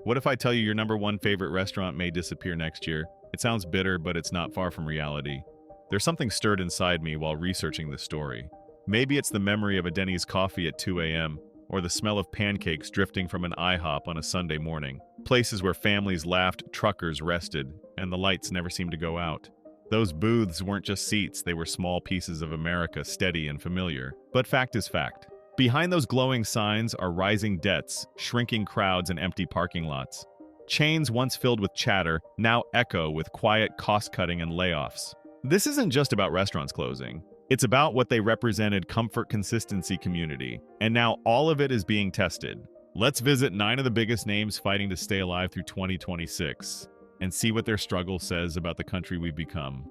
What if I tell you your number one favorite restaurant may disappear next year? It sounds bitter, but it's not far from reality. There's something stirred inside me while researching this story. Maybe it's the memory of a Denny's coffee at 2 a.m., or the smell of pancakes drifting from an IHOP on a Sunday morning. Places where families laughed, truckers rested, and the lights never seemed to go out. Those booths weren't just seats, they were small pieces of America, steady and familiar. But fact is fact. Behind those glowing signs are rising debts, shrinking crowds, and empty parking lots. Chains once filled with chatter now echo with quiet cost-cutting and layoffs. This isn't just about restaurants closing. It's about what they represented: comfort, consistency, community. And now all of it is being tested. Let's visit 9 of the biggest names fighting to stay alive through 2026 and see what their struggle says about the country we've become.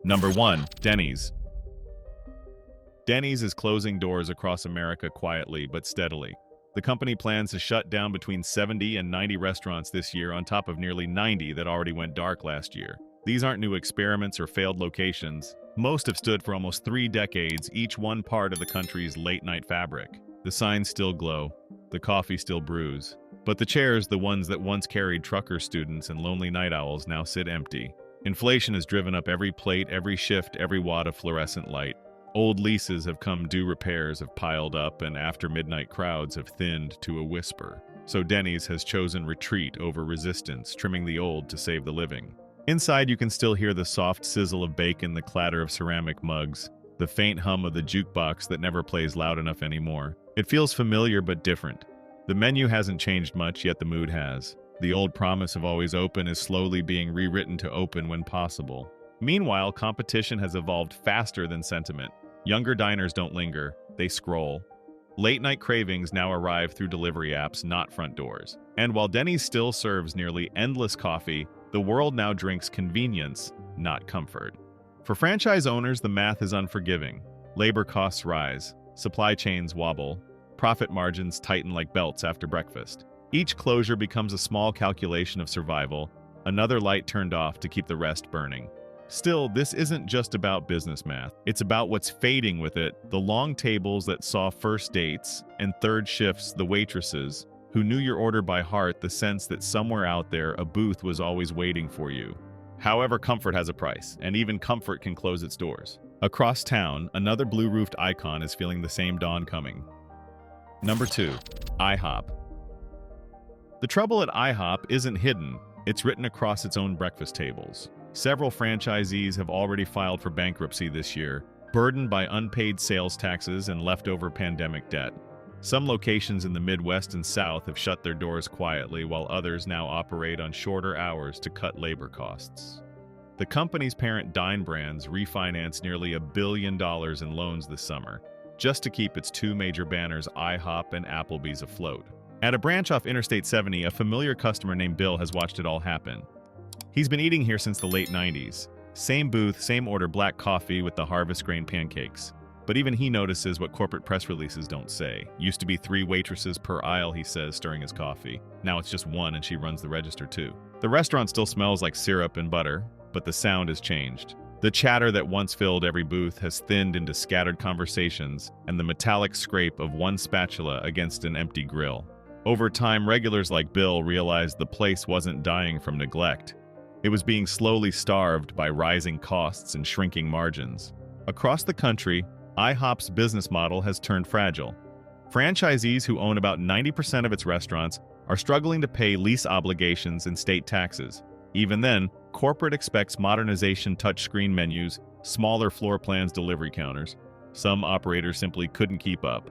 Number 1. Denny's. Denny's is closing doors across America quietly but steadily. The company plans to shut down between 70 and 90 restaurants this year, on top of nearly 90 that already went dark last year. These aren't new experiments or failed locations. Most have stood for almost 3 decades, each one part of the country's late-night fabric. The signs still glow, the coffee still brews, but the chairs, the ones that once carried trucker students and lonely night owls, now sit empty. Inflation has driven up every plate, every shift, every watt of fluorescent light. Old leases have come due, repairs have piled up, and after-midnight crowds have thinned to a whisper. So Denny's has chosen retreat over resistance, trimming the old to save the living. Inside, you can still hear the soft sizzle of bacon, the clatter of ceramic mugs, the faint hum of the jukebox that never plays loud enough anymore. It feels familiar but different. The menu hasn't changed much, yet the mood has. The old promise of always open is slowly being rewritten to open when possible. Meanwhile, competition has evolved faster than sentiment. Younger diners don't linger, they scroll. Late-night cravings now arrive through delivery apps, not front doors. And while Denny's still serves nearly endless coffee, the world now drinks convenience, not comfort. For franchise owners, the math is unforgiving. Labor costs rise, supply chains wobble, profit margins tighten like belts after breakfast. Each closure becomes a small calculation of survival, another light turned off to keep the rest burning. Still, this isn't just about business math. It's about what's fading with it: the long tables that saw first dates and third shifts, the waitresses who knew your order by heart, the sense that somewhere out there a booth was always waiting for you. However, comfort has a price, and even comfort can close its doors. Across town, another blue-roofed icon is feeling the same dawn coming. Number 2. IHOP. The trouble at IHOP isn't hidden, it's written across its own breakfast tables. Several franchisees have already filed for bankruptcy this year, burdened by unpaid sales taxes and leftover pandemic debt. Some locations in the Midwest and South have shut their doors quietly, while others now operate on shorter hours to cut labor costs. The company's parent Dine Brands refinanced nearly $1 billion in loans this summer, just to keep its 2 major banners IHOP and Applebee's afloat. At a branch off Interstate 70, a familiar customer named Bill has watched it all happen. He's been eating here since the late 90s. Same booth, same order, black coffee with the harvest grain pancakes. But even he notices what corporate press releases don't say. Used to be 3 waitresses per aisle, he says, stirring his coffee. Now it's just 1, and she runs the register too. The restaurant still smells like syrup and butter, but the sound has changed. The chatter that once filled every booth has thinned into scattered conversations and the metallic scrape of one spatula against an empty grill. Over time, regulars like Bill realized the place wasn't dying from neglect. It was being slowly starved by rising costs and shrinking margins. Across the country, IHOP's business model has turned fragile. Franchisees who own about 90% of its restaurants are struggling to pay lease obligations and state taxes. Even then, corporate expects modernization, touchscreen menus, smaller floor plans, delivery counters. Some operators simply couldn't keep up.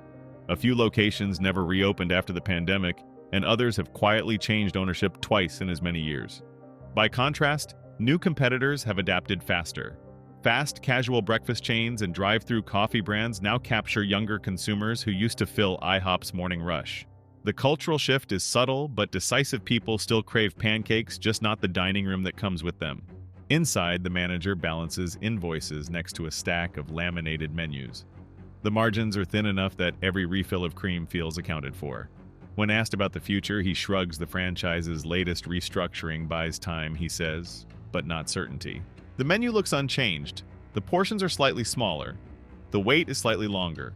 A few locations never reopened after the pandemic, and others have quietly changed ownership twice in as many years. By contrast, new competitors have adapted faster. Fast casual breakfast chains and drive-through coffee brands now capture younger consumers who used to fill IHOP's morning rush. The cultural shift is subtle, but decisive. People still crave pancakes, just not the dining room that comes with them. Inside, the manager balances invoices next to a stack of laminated menus. The margins are thin enough that every refill of cream feels accounted for. When asked about the future, he shrugs. The franchise's latest restructuring buys time, he says, but not certainty. The menu looks unchanged. The portions are slightly smaller. The wait is slightly longer.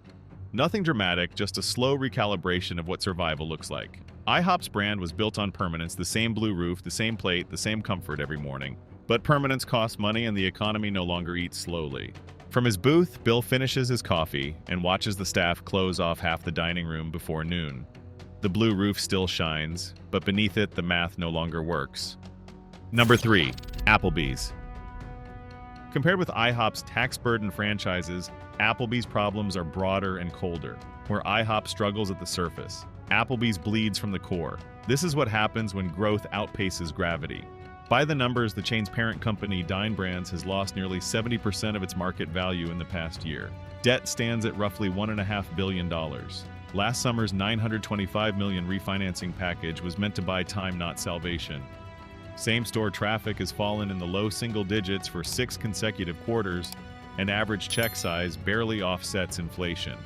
Nothing dramatic, just a slow recalibration of what survival looks like. IHOP's brand was built on permanence, the same blue roof, the same plate, the same comfort every morning. But permanence costs money and the economy no longer eats slowly. From his booth, Bill finishes his coffee and watches the staff close off half the dining room before noon. The blue roof still shines, but beneath it, the math no longer works. Number 3. Applebee's. Compared with IHOP's tax-burdened franchises, Applebee's problems are broader and colder. Where IHOP struggles at the surface, Applebee's bleeds from the core. This is what happens when growth outpaces gravity. By the numbers, the chain's parent company, Dine Brands, has lost nearly 70% of its market value in the past year. Debt stands at roughly $1.5 billion. Last summer's $925 million refinancing package was meant to buy time, not salvation. Same-store traffic has fallen in the low single digits for 6 consecutive quarters, and average check size barely offsets inflation.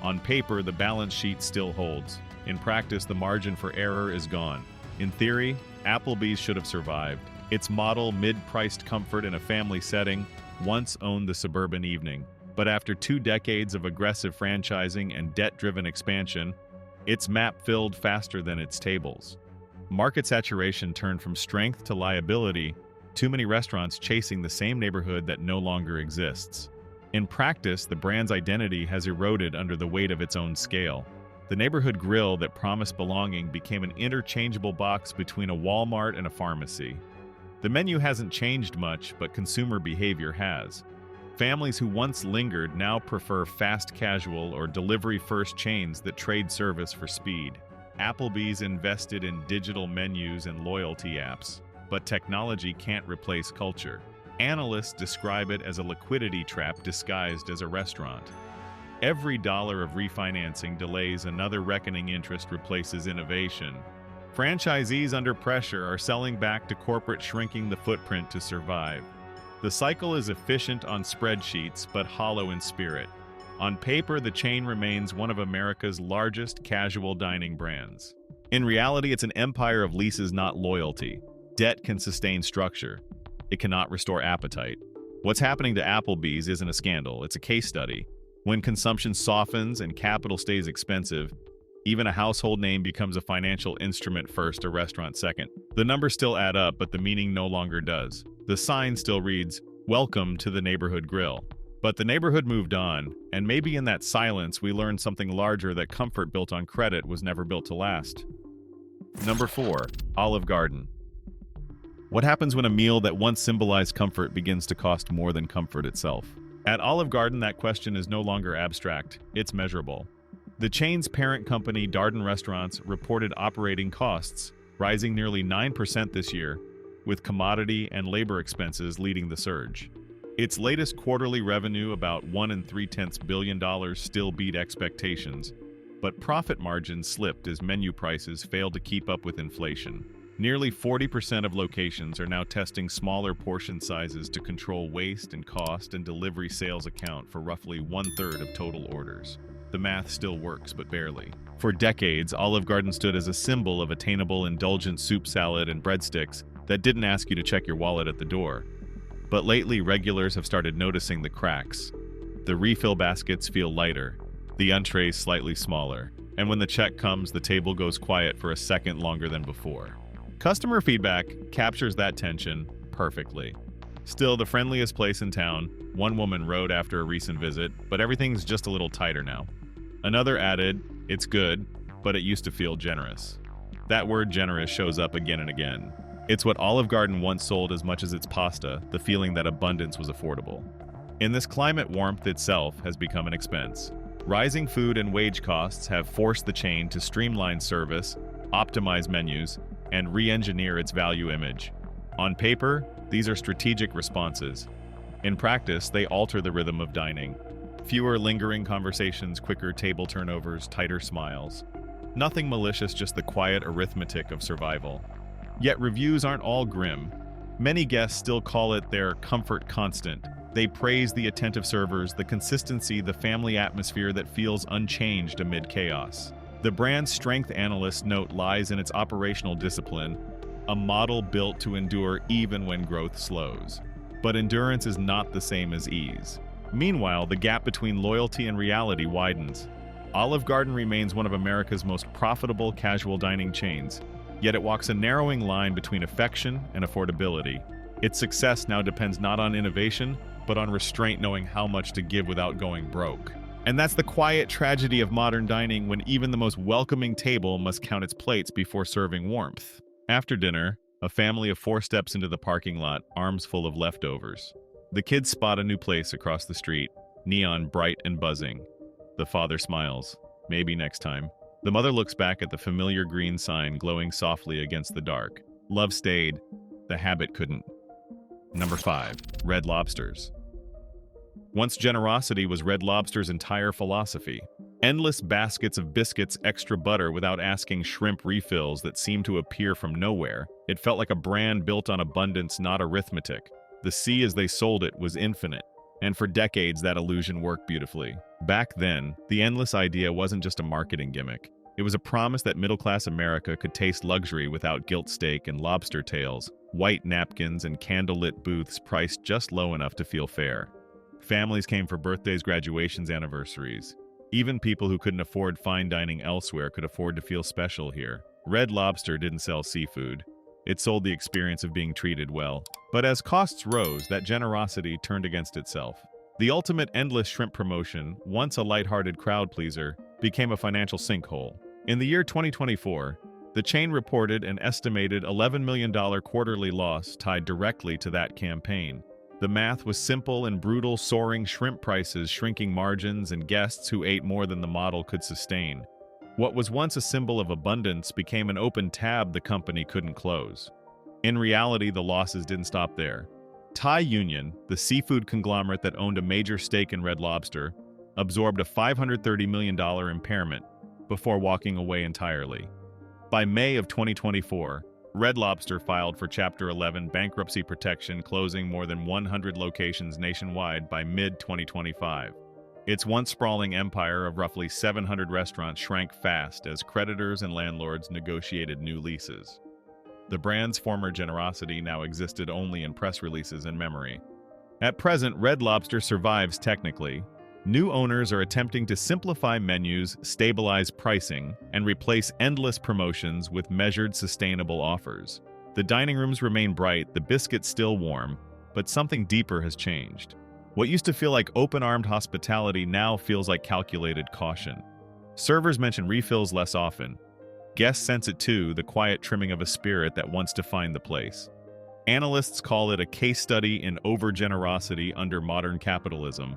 On paper, the balance sheet still holds. In practice, the margin for error is gone. In theory, Applebee's should have survived. Its model, mid-priced comfort in a family setting, once owned the suburban evening. But after 2 decades of aggressive franchising and debt-driven expansion, its map filled faster than its tables. Market saturation turned from strength to liability, too many restaurants chasing the same neighborhood that no longer exists. In practice, the brand's identity has eroded under the weight of its own scale. The neighborhood grill that promised belonging became an interchangeable box between a Walmart and a pharmacy. The menu hasn't changed much, but consumer behavior has. Families who once lingered now prefer fast casual or delivery-first chains that trade service for speed. Applebee's invested in digital menus and loyalty apps, but technology can't replace culture. Analysts describe it as a liquidity trap disguised as a restaurant. Every dollar of refinancing delays another reckoning interest replaces innovation. Franchisees under pressure are selling back to corporate, shrinking the footprint to survive. The cycle is efficient on spreadsheets, but hollow in spirit. On paper, the chain remains one of America's largest casual dining brands. In reality, it's an empire of leases, not loyalty. Debt can sustain structure. It cannot restore appetite. What's happening to Applebee's isn't a scandal, it's a case study. When consumption softens and capital stays expensive, even a household name becomes a financial instrument first, a restaurant second. The numbers still add up, but the meaning no longer does. The sign still reads, "Welcome to the neighborhood grill." But the neighborhood moved on, and maybe in that silence we learned something larger, that comfort built on credit was never built to last. Number 4. Olive Garden. What happens when a meal that once symbolized comfort begins to cost more than comfort itself? At Olive Garden, that question is no longer abstract, it's measurable. The chain's parent company, Darden Restaurants, reported operating costs rising nearly 9% this year, with commodity and labor expenses leading the surge. Its latest quarterly revenue, about $1.3 billion, still beat expectations, but profit margins slipped as menu prices failed to keep up with inflation. Nearly 40% of locations are now testing smaller portion sizes to control waste and cost, and delivery sales account for roughly 1/3 of total orders. The math still works, but barely. For decades, Olive Garden stood as a symbol of attainable, indulgent soup, salad, and breadsticks that didn't ask you to check your wallet at the door. But lately, regulars have started noticing the cracks. The refill baskets feel lighter, the entrees slightly smaller, and when the check comes, the table goes quiet for a second longer than before. Customer feedback captures that tension perfectly. Still the friendliest place in town, one woman wrote after a recent visit, but everything's just a little tighter now. Another added, "It's good, but it used to feel generous." That word generous shows up again and again. It's what Olive Garden once sold as much as its pasta, the feeling that abundance was affordable. In this climate, warmth itself has become an expense. Rising food and wage costs have forced the chain to streamline service, optimize menus, and re-engineer its value image. On paper, these are strategic responses. In practice, they alter the rhythm of dining. Fewer lingering conversations, quicker table turnovers, tighter smiles. Nothing malicious, just the quiet arithmetic of survival. Yet reviews aren't all grim. Many guests still call it their comfort constant. They praise the attentive servers, the consistency, the family atmosphere that feels unchanged amid chaos. The brand's strength, analysts note, lies in its operational discipline, a model built to endure even when growth slows. But endurance is not the same as ease. Meanwhile, the gap between loyalty and reality widens. Olive Garden remains one of America's most profitable casual dining chains, yet it walks a narrowing line between affection and affordability. Its success now depends not on innovation, but on restraint, knowing how much to give without going broke. And that's the quiet tragedy of modern dining, when even the most welcoming table must count its plates before serving warmth. After dinner, a family of 4 steps into the parking lot, arms full of leftovers. The kids spot a new place across the street, neon bright and buzzing. The father smiles. Maybe next time. The mother looks back at the familiar green sign glowing softly against the dark. Love stayed. The habit couldn't. Number 5. Red Lobsters. Once generosity was Red Lobster's entire philosophy. Endless baskets of biscuits, extra butter without asking, shrimp refills that seemed to appear from nowhere. It felt like a brand built on abundance, not arithmetic. The sea as they sold it was infinite, and for decades that illusion worked beautifully. Back then, the endless idea wasn't just a marketing gimmick. It was a promise that middle-class America could taste luxury without gilt steak and lobster tails, white napkins and candlelit booths priced just low enough to feel fair. Families came for birthdays, graduations, anniversaries. Even people who couldn't afford fine dining elsewhere could afford to feel special here. Red Lobster didn't sell seafood. It sold the experience of being treated well. But as costs rose, that generosity turned against itself. The ultimate endless shrimp promotion, once a lighthearted crowd pleaser, became a financial sinkhole. In the year 2024, the chain reported an estimated $11 million quarterly loss tied directly to that campaign. The math was simple and brutal: soaring shrimp prices, shrinking margins, and guests who ate more than the model could sustain. What was once a symbol of abundance became an open tab the company couldn't close. In reality, the losses didn't stop there. Thai Union, the seafood conglomerate that owned a major stake in Red Lobster, absorbed a $530 million impairment before walking away entirely. By May of 2024, Red Lobster filed for Chapter 11 bankruptcy protection, closing more than 100 locations nationwide by mid-2025. Its once sprawling empire of roughly 700 restaurants shrank fast as creditors and landlords negotiated new leases. The brand's former generosity now existed only in press releases and memory. At present, Red Lobster survives technically. New owners are attempting to simplify menus, stabilize pricing, and replace endless promotions with measured, sustainable offers. The dining rooms remain bright, the biscuits still warm, but something deeper has changed. What used to feel like open-armed hospitality now feels like calculated caution. Servers mention refills less often. Guests sense it too, the quiet trimming of a spirit that once defined the place. Analysts call it a case study in over-generosity under modern capitalism.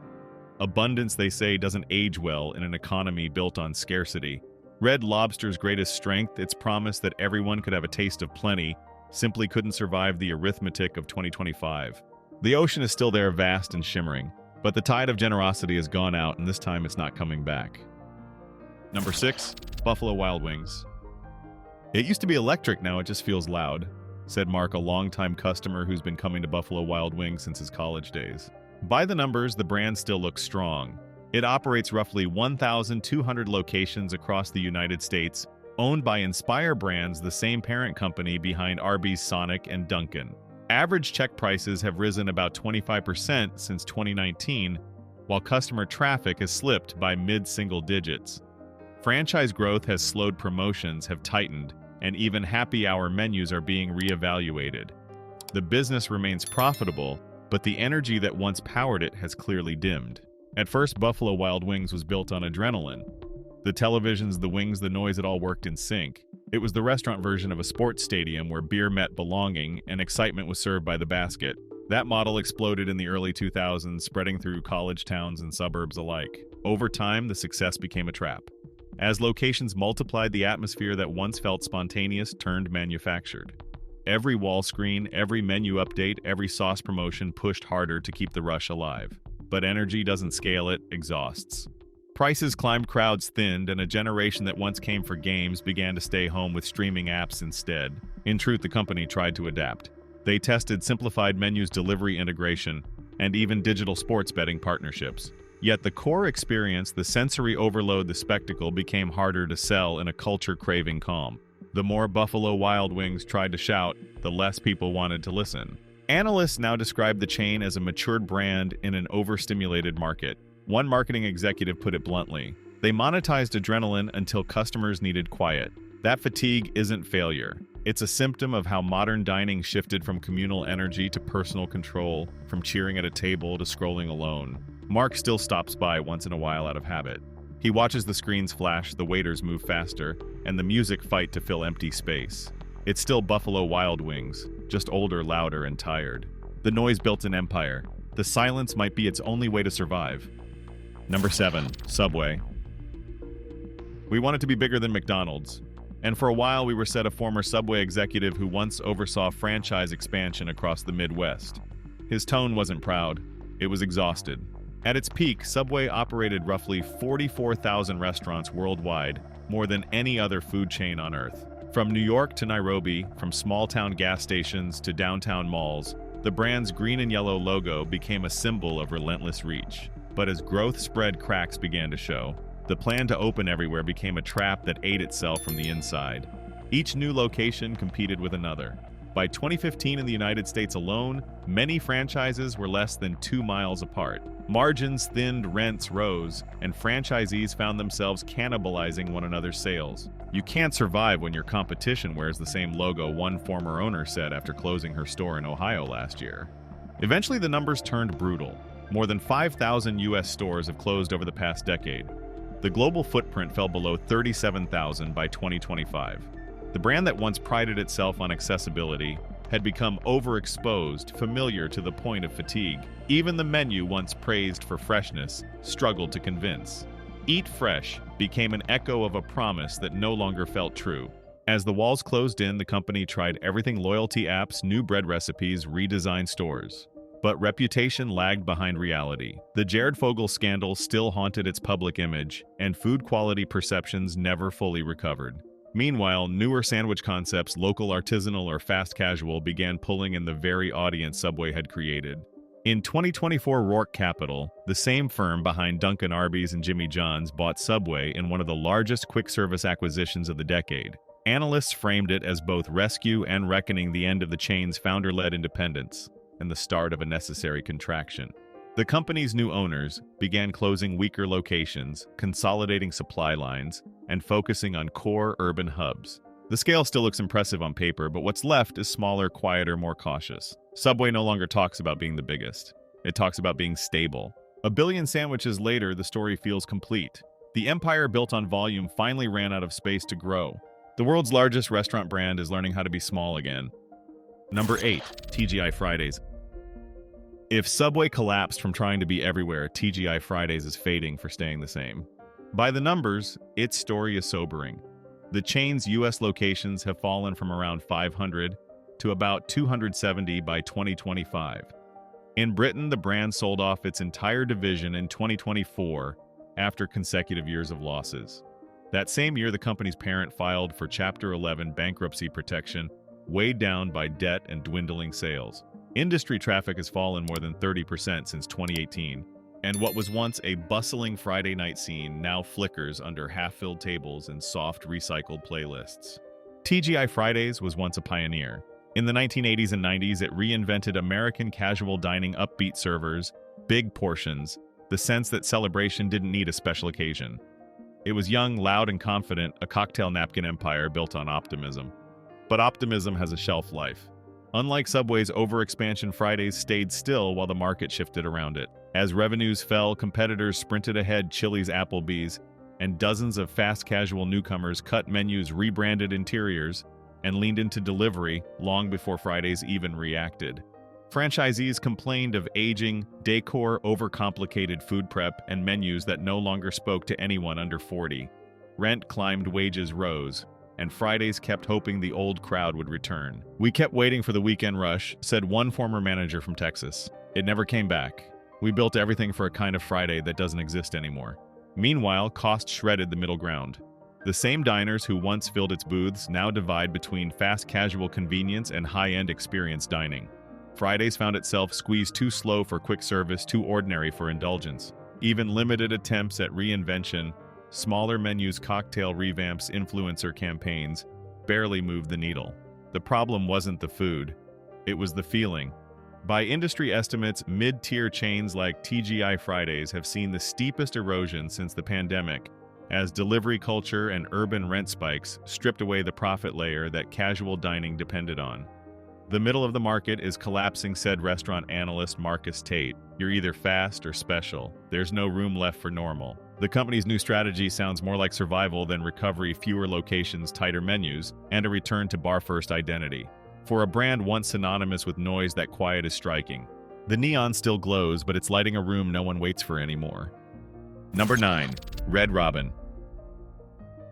Abundance, they say, doesn't age well in an economy built on scarcity. Red Lobster's greatest strength, its promise that everyone could have a taste of plenty, simply couldn't survive the arithmetic of 2025. The ocean is still there, vast and shimmering, but the tide of generosity has gone out, and this time it's not coming back. Number 6. Buffalo Wild Wings. "It used to be electric, now it just feels loud," said Mark, a longtime customer who's been coming to Buffalo Wild Wings since his college days. By the numbers, the brand still looks strong. It operates roughly 1,200 locations across the United States, owned by Inspire Brands, the same parent company behind Arby's, Sonic, and Dunkin'. Average check prices have risen about 25% since 2019, while customer traffic has slipped by mid-single digits. Franchise growth has slowed, promotions have tightened, and even happy hour menus are being reevaluated. The business remains profitable, but the energy that once powered it has clearly dimmed. At first, Buffalo Wild Wings was built on adrenaline. The televisions, the wings, the noise, it all worked in sync. It was the restaurant version of a sports stadium where beer met belonging and excitement was served by the basket. That model exploded in the early 2000s, spreading through college towns and suburbs alike. Over time, the success became a trap. As locations multiplied, the atmosphere that once felt spontaneous turned manufactured. Every wall screen, every menu update, every sauce promotion pushed harder to keep the rush alive. But energy doesn't scale, it exhausts. Prices climbed, crowds thinned, and a generation that once came for games began to stay home with streaming apps instead. In truth, the company tried to adapt. They tested simplified menus, delivery integration, and even digital sports betting partnerships. Yet the core experience, the sensory overload, the spectacle, became harder to sell in a culture craving calm. The more Buffalo Wild Wings tried to shout, the less people wanted to listen. Analysts now describe the chain as a matured brand in an overstimulated market. One marketing executive put it bluntly: They monetized adrenaline until customers needed quiet. That fatigue isn't failure. It's a symptom of how modern dining shifted from communal energy to personal control, from cheering at a table to scrolling alone. Mark still stops by once in a while out of habit. He watches the screens flash, the waiters move faster, and the music fight to fill empty space. It's still Buffalo Wild Wings, just older, louder, and tired. The noise built an empire. The silence might be its only way to survive. Number 7. Subway. We wanted to be bigger than McDonald's. And for a while, we were said a former Subway executive who once oversaw franchise expansion across the Midwest. His tone wasn't proud. It was exhausted. At its peak, Subway operated roughly 44,000 restaurants worldwide, more than any other food chain on Earth. From New York to Nairobi, from small-town gas stations to downtown malls, the brand's green and yellow logo became a symbol of relentless reach. But as growth spread, cracks began to show. The plan to open everywhere became a trap that ate itself from the inside. Each new location competed with another. By 2015 in the United States alone, many franchises were less than 2 miles apart. Margins thinned, rents rose, and franchisees found themselves cannibalizing one another's sales. You can't survive when your competition wears the same logo, one former owner said after closing her store in Ohio last year. Eventually, the numbers turned brutal. More than 5,000 U.S. stores have closed over the past decade. The global footprint fell below 37,000 by 2025. The brand that once prided itself on accessibility had become overexposed, familiar to the point of fatigue. Even the menu, once praised for freshness, struggled to convince. Eat Fresh became an echo of a promise that no longer felt true. As the walls closed in, the company tried everything: loyalty apps, new bread recipes, redesigned stores. But reputation lagged behind reality. The Jared Fogle scandal still haunted its public image, and food quality perceptions never fully recovered. Meanwhile, newer sandwich concepts, local, artisanal, or fast casual, began pulling in the very audience Subway had created. In 2024, Roark Capital, the same firm behind Dunkin', Arby's, and Jimmy John's, bought Subway in one of the largest quick-service acquisitions of the decade. Analysts framed it as both rescue and reckoning, the end of the chain's founder-led independence and the start of a necessary contraction. The company's new owners began closing weaker locations, consolidating supply lines, and focusing on core urban hubs. The scale still looks impressive on paper, but what's left is smaller, quieter, more cautious. Subway no longer talks about being the biggest. It talks about being stable. A billion sandwiches later, the story feels complete. The empire built on volume finally ran out of space to grow. The world's largest restaurant brand is learning how to be small again. Number 8. TGI Fridays. If Subway collapsed from trying to be everywhere, TGI Fridays is fading for staying the same. By the numbers, its story is sobering. The chain's U.S. locations have fallen from around 500 to about 270 by 2025. In Britain, the brand sold off its entire division in 2024 after consecutive years of losses. That same year, the company's parent filed for Chapter 11 bankruptcy protection, weighed down by debt and dwindling sales. Industry traffic has fallen more than 30% since 2018, and what was once a bustling Friday night scene now flickers under half-filled tables and soft, recycled playlists. TGI Fridays was once a pioneer. In the 1980s and 90s, it reinvented American casual dining: upbeat servers, big portions, the sense that celebration didn't need a special occasion. It was young, loud, and confident, a cocktail napkin empire built on optimism. But optimism has a shelf life. Unlike Subway's overexpansion, Fridays stayed still while the market shifted around it. As revenues fell, competitors sprinted ahead: Chili's, Applebee's, and dozens of fast casual newcomers cut menus, rebranded interiors, and leaned into delivery long before Fridays even reacted. Franchisees complained of aging decor, overcomplicated food prep, and menus that no longer spoke to anyone under 40. Rent climbed, wages rose, and Fridays kept hoping the old crowd would return. "We kept waiting for the weekend rush," said one former manager from Texas. "It never came back. We built everything for a kind of Friday that doesn't exist anymore." Meanwhile, cost shredded the middle ground. The same diners who once filled its booths now divide between fast casual convenience and high-end experience dining. Fridays found itself squeezed too slow for quick service, too ordinary for indulgence. Even limited attempts at reinvention, smaller menus, cocktail revamps, influencer campaigns, barely moved the needle. The problem wasn't the food, it was the feeling. By industry estimates, mid-tier chains like TGI Fridays have seen the steepest erosion since the pandemic, as delivery culture and urban rent spikes stripped away the profit layer that casual dining depended on. The middle of the market is collapsing, said restaurant analyst Marcus Tate. You're either fast or special. There's no room left for normal. The company's new strategy sounds more like survival than recovery: fewer locations, tighter menus, and a return to bar-first identity. For a brand once synonymous with noise, that quiet is striking. The neon still glows, but it's lighting a room no one waits for anymore. Number 9. Red Robin.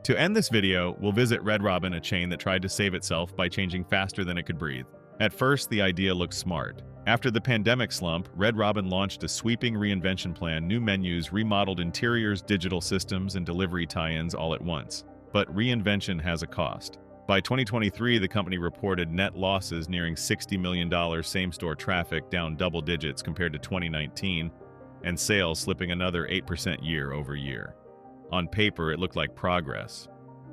To end this video, we'll visit Red Robin, a chain that tried to save itself by changing faster than it could breathe. At first, the idea looked smart. After the pandemic slump, Red Robin launched a sweeping reinvention plan: new menus, remodeled interiors, digital systems, and delivery tie-ins all at once. But reinvention has a cost. By 2023, the company reported net losses nearing $60 million, same-store traffic down double digits compared to 2019, and sales slipping another 8% year over year. On paper, it looked like progress.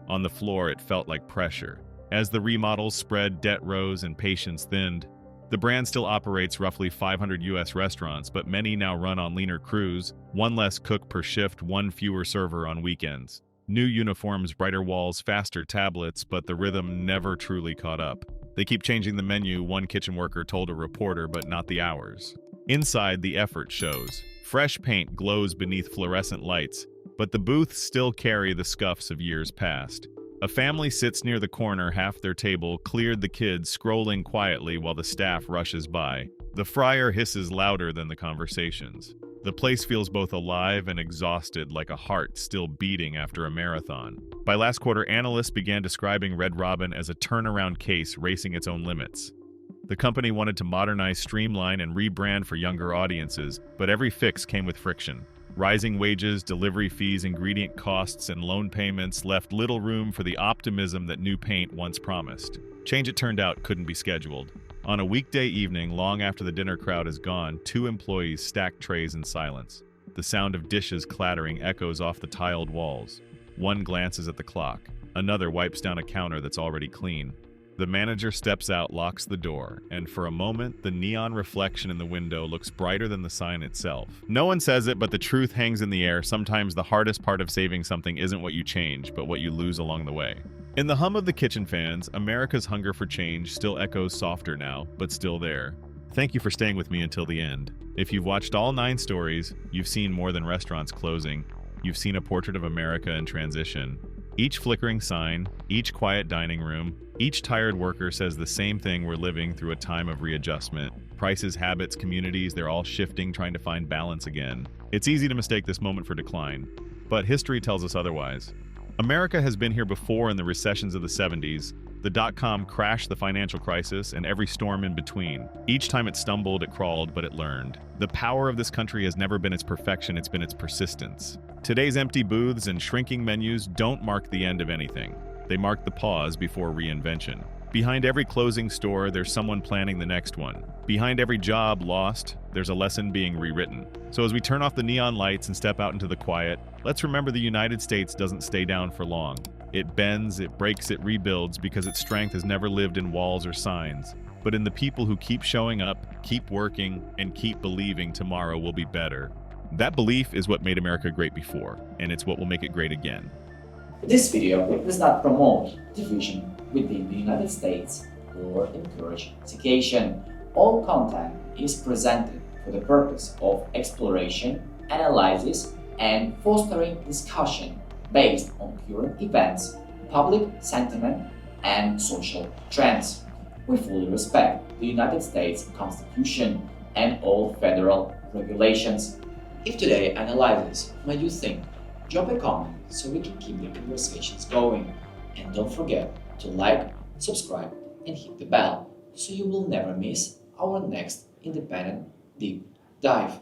On the floor, it felt like pressure. As the remodels spread, debt rose, and patience thinned. The brand still operates roughly 500 U.S. restaurants, but many now run on leaner crews, one less cook per shift, one fewer server on weekends. New uniforms, brighter walls, faster tablets, but the rhythm never truly caught up. They keep changing the menu, one kitchen worker told a reporter, but not the hours. Inside, the effort shows. Fresh paint glows beneath fluorescent lights, but the booths still carry the scuffs of years past. A family sits near the corner, half their table, cleared, the kids scrolling quietly while the staff rushes by. The fryer hisses louder than the conversations. The place feels both alive and exhausted, like a heart still beating after a marathon. By last quarter, analysts began describing Red Robin as a turnaround case racing its own limits. The company wanted to modernize, streamline, and rebrand for younger audiences, but every fix came with friction. Rising wages, delivery fees, ingredient costs, and loan payments left little room for the optimism that new paint once promised. Change, it turned out, couldn't be scheduled. On a weekday evening, long after the dinner crowd is gone, 2 employees stack trays in silence. The sound of dishes clattering echoes off the tiled walls. One glances at the clock. Another wipes down a counter that's already clean. The manager steps out, locks the door, and for a moment, the neon reflection in the window looks brighter than the sign itself. No one says it, but the truth hangs in the air. Sometimes the hardest part of saving something isn't what you change, but what you lose along the way. In the hum of the kitchen fans, America's hunger for change still echoes, softer now, but still there. Thank you for staying with me until the end. If you've watched all 9 stories, you've seen more than restaurants closing. You've seen a portrait of America in transition. Each flickering sign, each quiet dining room, each tired worker says the same thing: we're living through a time of readjustment. Prices, habits, communities, they're all shifting, trying to find balance again. It's easy to mistake this moment for decline, but history tells us otherwise. America has been here before, in the recessions of the 70s, the dot-com crash, the financial crisis, and every storm in between. Each time it stumbled, it crawled, but it learned. The power of this country has never been its perfection, it's been its persistence. Today's empty booths and shrinking menus don't mark the end of anything. They mark the pause before reinvention. Behind every closing store, there's someone planning the next one. Behind every job lost, there's a lesson being rewritten. So as we turn off the neon lights and step out into the quiet, let's remember the United States doesn't stay down for long. It bends, it breaks, it rebuilds, because its strength has never lived in walls or signs, but in the people who keep showing up, keep working, and keep believing tomorrow will be better. That belief is what made America great before, and it's what will make it great again. This video does not promote division within the United States or encourage segregation. All content is presented for the purpose of exploration, analysis, and fostering discussion based on current events, public sentiment, and social trends. We fully respect the United States Constitution and all federal regulations. If today analyzes made you think, drop a comment so we can keep the conversations going. And don't forget to like, subscribe, and hit the bell so you will never miss our next independent deep dive.